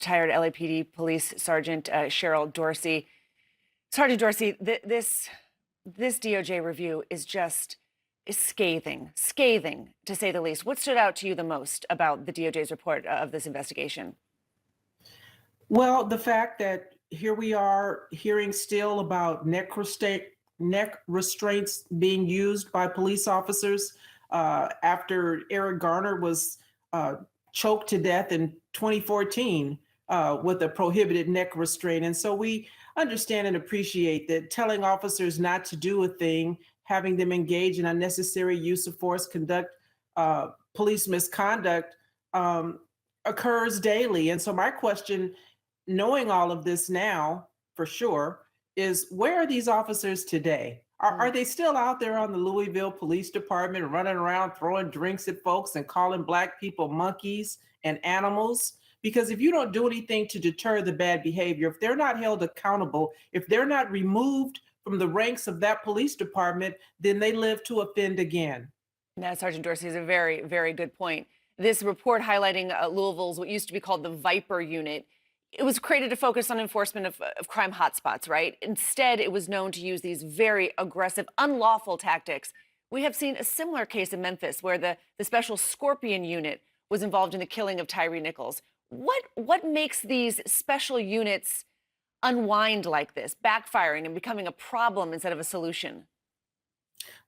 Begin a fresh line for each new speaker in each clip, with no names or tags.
retired LAPD Police Sergeant Cheryl Dorsey. Sergeant Dorsey, this DOJ review is scathing to say the least. What stood out to you the most about the DOJ's report of this investigation?
Well, the fact that here we are hearing still about neck restraints being used by police officers after Eric Garner was choked to death in 2014 with a prohibited neck restraint. And so we understand and appreciate that telling officers not to do a thing, having them engage in unnecessary use of force, conduct police misconduct occurs daily. And so my question, knowing all of this now for sure, is where are these officers today? Are they still out there on the Louisville Police Department running around throwing drinks at folks and calling Black people monkeys and animals? Because if you don't do anything to deter the bad behavior, if they're not held accountable, if they're not removed from the ranks of that police department, then they live to offend again.
Now, Sergeant Dorsey is a very, very good point. This report highlighting Louisville's what used to be called the Viper Unit. It was created to focus on enforcement of crime hotspots, right? Instead, it was known to use these very aggressive, unlawful tactics. We have seen a similar case in Memphis where the Special Scorpion Unit was involved in the killing of Tyree Nichols. What makes these special units unwind like this, backfiring and becoming a problem instead of a solution?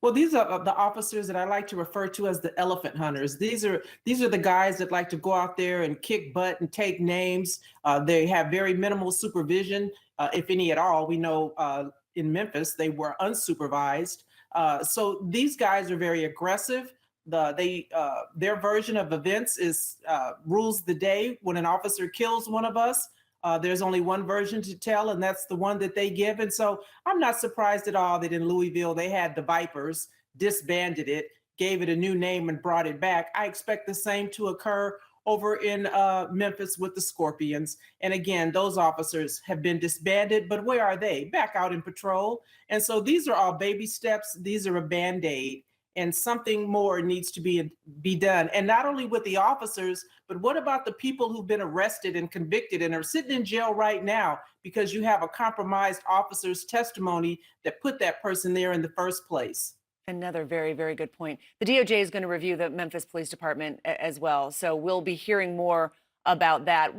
Well, these are the officers that I like to refer to as the elephant hunters. These are the guys that like to go out there and kick butt and take names. They have very minimal supervision, if any at all. We know in Memphis they were unsupervised. So these guys are very aggressive. Their version of events is rules the day. When an officer kills one of us, there's only one version to tell, and that's the one that they give. And so I'm not surprised at all that in Louisville they had the Vipers, disbanded it, gave it a new name, and brought it back. I expect the same to occur over in Memphis with the Scorpions. And again, those officers have been disbanded, but where are they? Back out in patrol. And so these are all baby steps. These are a Band-Aid. And something more needs to be done. And not only with the officers, but what about the people who've been arrested and convicted and are sitting in jail right now because you have a compromised officer's testimony that put that person there in the first place?
Another very, very good point. The DOJ is going to review the Memphis Police Department as well. So we'll be hearing more about that.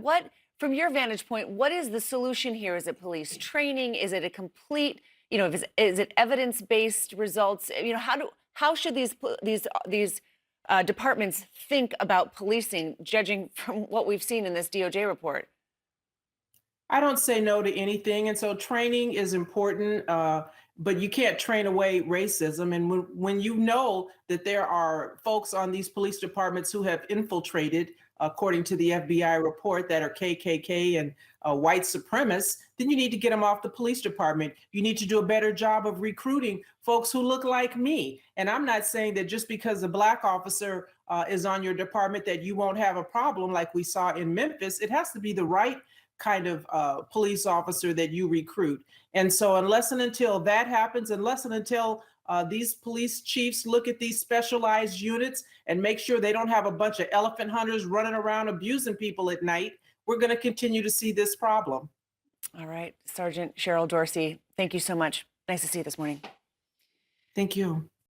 From your vantage point, what is the solution here? Is it police training? Is it a complete, is it evidence-based results? How should these departments think about policing, judging from what we've seen in this DOJ report?
I don't say no to anything. And so training is important, but you can't train away racism. And when you know that there are folks on these police departments who have infiltrated, according to the FBI report, that are KKK and white supremacists, then you need to get them off the police department. You need to do a better job of recruiting folks who look like me. And I'm not saying that just because a Black officer is on your department that you won't have a problem like we saw in Memphis. It has to be the right kind of police officer that you recruit. And so unless and until that happens, unless and until these police chiefs look at these specialized units and make sure they don't have a bunch of elephant hunters running around abusing people at night, we're going to continue to see this problem.
All right, Sergeant Cheryl Dorsey, thank you so much. Nice to see you this morning.
Thank you.